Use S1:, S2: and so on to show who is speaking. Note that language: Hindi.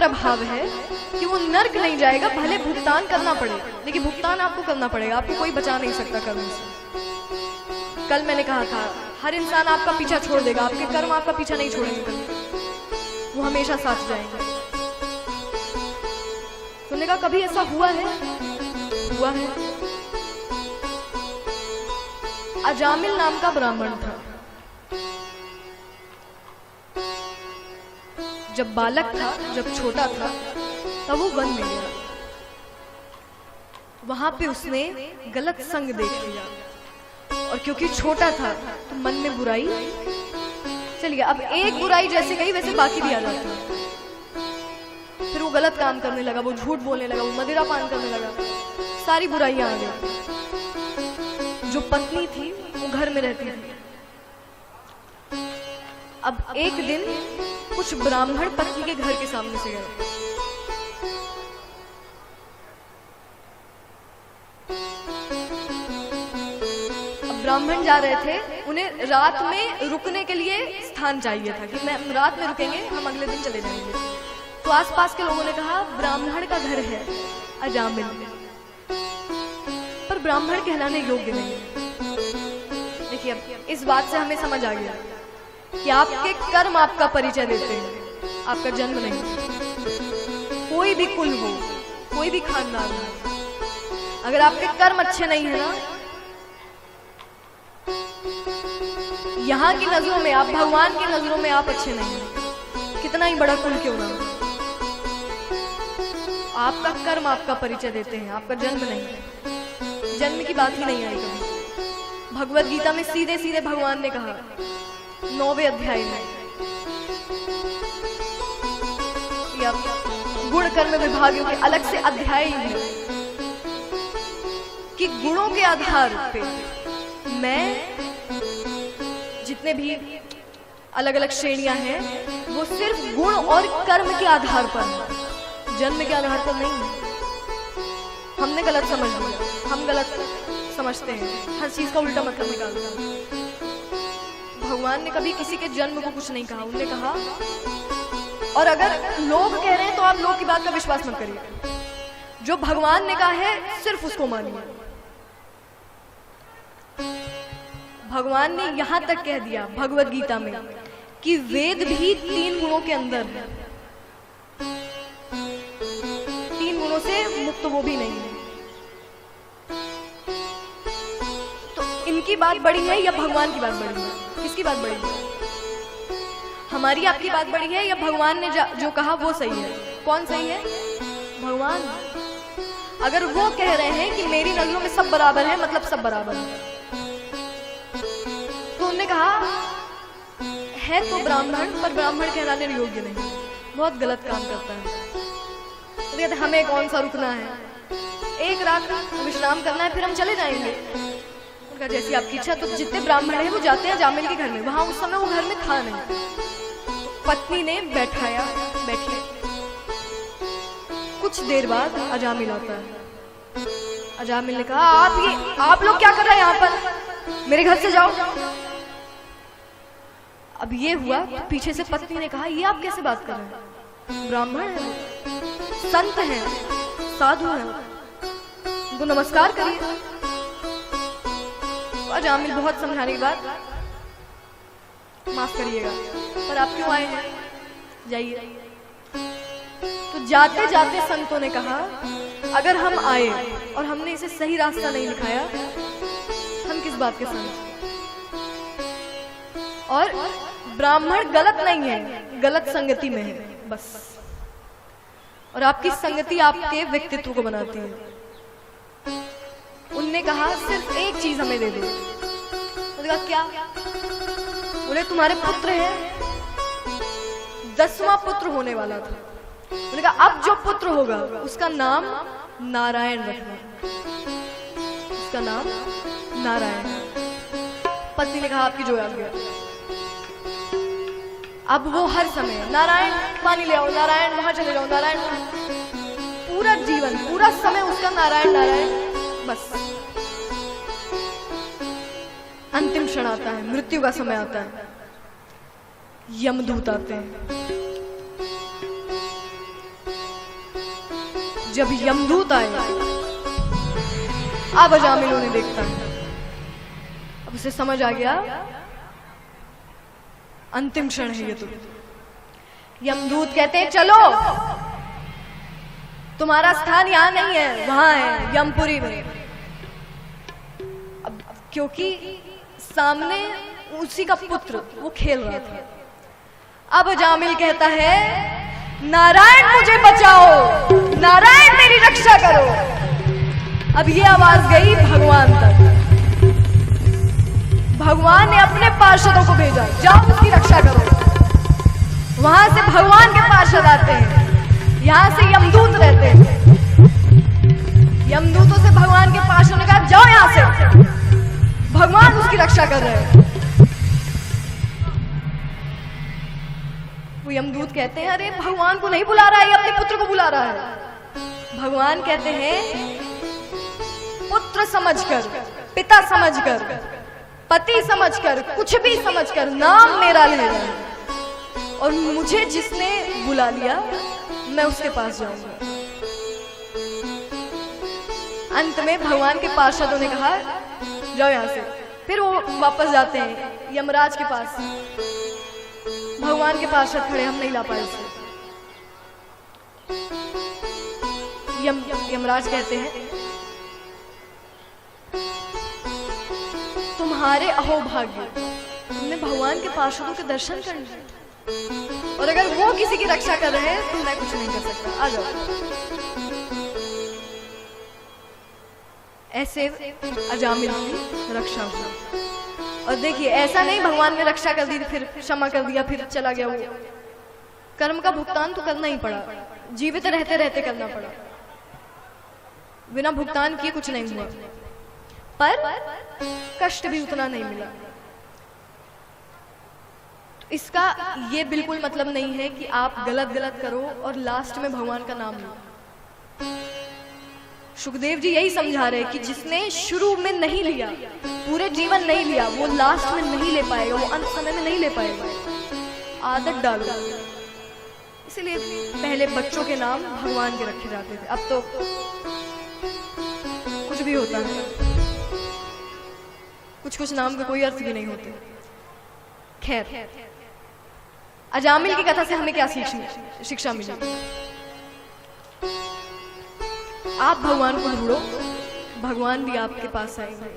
S1: प्रभाव है कि वो नर्क नहीं जाएगा, भले भुगतान करना पड़े, लेकिन भुगतान आपको करना पड़ेगा, आपको कोई बचा नहीं सकता कर्म से। कल मैंने कहा था हर इंसान आपका पीछा छोड़ देगा, आपके कर्म आपका पीछा नहीं छोड़ेंगे कभी, वो हमेशा साथ जाएंगे। तुमने कहा कभी ऐसा हुआ है? हुआ है। अजामिल नाम का ब्राह्मण था। जब बालक था, जब छोटा था, तब वो वन में गया। वहां पे उसने गलत संग देख लिया, और क्योंकि छोटा था तो मन में बुराई चल गया। अब एक बुराई जैसे गई वैसे बाकी भी आ जाती है। फिर वो गलत काम करने लगा, वो झूठ बोलने लगा, वो मदिरा पान करने लगा, सारी बुराइयां आ गई। जो पत्नी थी वो घर में रहती थी। अब एक दिन कुछ ब्राह्मण पत्नी के घर के सामने से गए। अब ब्राह्मण जा रहे थे, उन्हें रात में रुकने के लिए स्थान चाहिए था कि मैं रात में रुकेंगे, हम अगले दिन चले जाएंगे। तो आसपास के लोगों ने कहा ब्राह्मण का घर है अजामिल, पर ब्राह्मण कहलाने योग्य नहीं। देखिए अब इस बात से हमें समझ आ गया कि आपके कर्म आपका परिचय देते हैं, आपका जन्म नहीं। कोई भी कुल हो, कोई भी खानदान हो, अगर आपके कर्म अच्छे नहीं है ना, यहाँ की नजरों में आप, भगवान की नजरों में आप अच्छे नहीं हैं, कितना ही बड़ा कुल क्यों ना हो। आपका कर्म आपका परिचय देते हैं, आपका जन्म नहीं। जन्म की बात ही नहीं आई कभी। भगवत गीता में सीधे सीधे भगवान ने कहा 9वें अध्याय में, गुण कर्म विभागों के अलग से अध्याय है कि गुणों के आधार पे मैं, जितने भी अलग अलग श्रेणियां हैं, वो सिर्फ गुण और कर्म के आधार पर है, जन्म के आधार पर नहीं है। हमने गलत समझ लिया, हम गलत समझते हैं, हर चीज का उल्टा मतलब निकालते हैं। भगवान ने कभी किसी के जन्म को कुछ नहीं कहा, उन्होंने कहा, और अगर लोग कह रहे हैं तो आप लोग की बात का विश्वास मत करिए, जो भगवान ने कहा है सिर्फ उसको मानिए। भगवान ने यहां तक कह दिया भगवत गीता में कि वेद भी 3 गुणों के अंदर है, 3 गुणों से मुक्त वो भी नहीं है। तो इनकी बात बड़ी है या भगवान की बात बड़ी है? किसकी बात बड़ी है? हमारी आपकी बात बड़ी है या भगवान ने जो कहा वो सही है? कौन सही है? भगवान। अगर वो कह रहे हैं कि मेरी नजरों में सब बराबर है, मतलब सब बराबर है, तो उन्होंने कहा है तो ब्राह्मण, पर ब्राह्मण कहलाने योग्य नहीं, बहुत गलत काम करता है। तो कहते हमें कौन सा रुकना है, एक रात विश्राम करना है, फिर हम चले जाएंगे। उनका जैसी आपकी इच्छा। तो जितने ब्राह्मण हैं वो जाते हैं जामिल के घर में। वहां उस समय वो घर में था नहीं। पत्नी ने बैठाया, बैठिए। कुछ देर बाद अजामिल आता है। अजामिल ने कहा आप लोग क्या कर रहे हैं यहाँ पर, मेरे घर से जाओ। अब ये हुआ तो पीछे से पत्नी ने कहा ये आप कैसे बात कर रहे हैं, ब्राह्मण है, संत हैं, साधु हैं, उनको नमस्कार करिए। अजामिल बहुत समझाने के बाद, माफ करिएगा पर आप क्यों आए हैं, जाइए। तो जाते जाते संतों ने कहा अगर हम आए और हमने इसे सही रास्ता नहीं दिखाया, हम किस बात के संत। और ब्राह्मण गलत नहीं है, गलत संगति में है बस। और आपकी संगति आपके व्यक्तित्व को बनाती है। उनने कहा सिर्फ एक चीज हमें दे दो। उन्होंने कहा क्या? बोले तुम्हारे पुत्र हैं, 10वां पुत्र होने वाला था। उन्होंने कहा अब जो पुत्र होगा उसका नाम नारायण रखना, उसका नाम नारायण। पत्नी ने कहा आपकी जो आज्ञा। अब वो हर समय नारायण पानी ले आओ, नारायण वहां चले जाओ, नारायण। पूरा जीवन, पूरा समय उसका नारायण नारायण बस। अंतिम क्षण आता है, मृत्यु का समय आता है, यमदूत आते हैं। जब यमदूत आए, अब अजामिल उन्हें देखता है। अब उसे समझ आ गया अंतिम क्षण है ये तो। यमदूत कहते हैं चलो, तुम्हारा स्थान यहां नहीं है, वहां है यमपुरी में। अब क्योंकि सामने उसी का पुत्र वो खेल रहा था। अब अजामिल कहता है नारायण मुझे बचाओ, नारायण मेरी रक्षा करो। अब ये आवाज गई भगवान तक। भगवान ने अपने पार्षदों को भेजा, जाओ उसकी रक्षा करो। वहां से भगवान के पार्षद आते हैं, यहां से यमदूत रहते हैं। यमदूतों से भगवान के पार्षद ने कहा जाओ यहां से, भगवान उसकी रक्षा कर रहे हैं। वो यमदूत कहते हैं अरे भगवान को नहीं बुला रहा है, ये अपने पुत्र को बुला रहा है। भगवान कहते हैं पुत्र समझकर, पिता समझकर, पति समझकर, कुछ भी समझकर नाम मेरा ले रहा है, और मुझे जिसने बुला लिया मैं उसके पास जाऊंगा। अंत में भगवान के पार्षदों ने कहा जाओ यहां से। फिर वो वापस जाते हैं यमराज के पास। भगवान के पार्षद खड़े, हम नहीं ला पाए उसे। यमराज कहते हैं तुम्हारे अहोभाग्य, तुमने भगवान के पार्षदों के दर्शन कर लिए, और अगर वो किसी की रक्षा कर रहे हैं तो मैं कुछ नहीं कर सकता, आ जाओ। ऐसे अजामिल की रक्षा हुई। और देखिए ऐसा नहीं भगवान ने रक्षा कर दी फिर क्षमा कर दिया फिर चला गया। वो कर्म का भुगतान तो करना ही पड़ा, जीवित रहते रहते करना पड़ा। बिना भुगतान किए कुछ नहीं हुआ, पर कष्ट भी उतना नहीं मिला। तो इसका ये बिल्कुल मतलब नहीं है कि आप गलत गलत करो और लास्ट में भगवान का नाम लो। सुखदेव जी यही समझा रहे कि जिसने शुरू में नहीं लिया, पूरे जीवन नहीं लिया, वो लास्ट में नहीं ले पाएगा, वो अंत समय में नहीं ले पाएगा। आदत डालो। इसलिए पहले बच्चों के नाम भगवान के रखे जाते थे, अब तो कुछ भी होता है, कुछ कुछ नाम के कोई अर्थ भी नहीं होते। खैर, अजामिल की कथा से हमें क्या शिक्षा मिली? आप भगवान को ढूंढो, भगवान भी आपके पास आएंगे।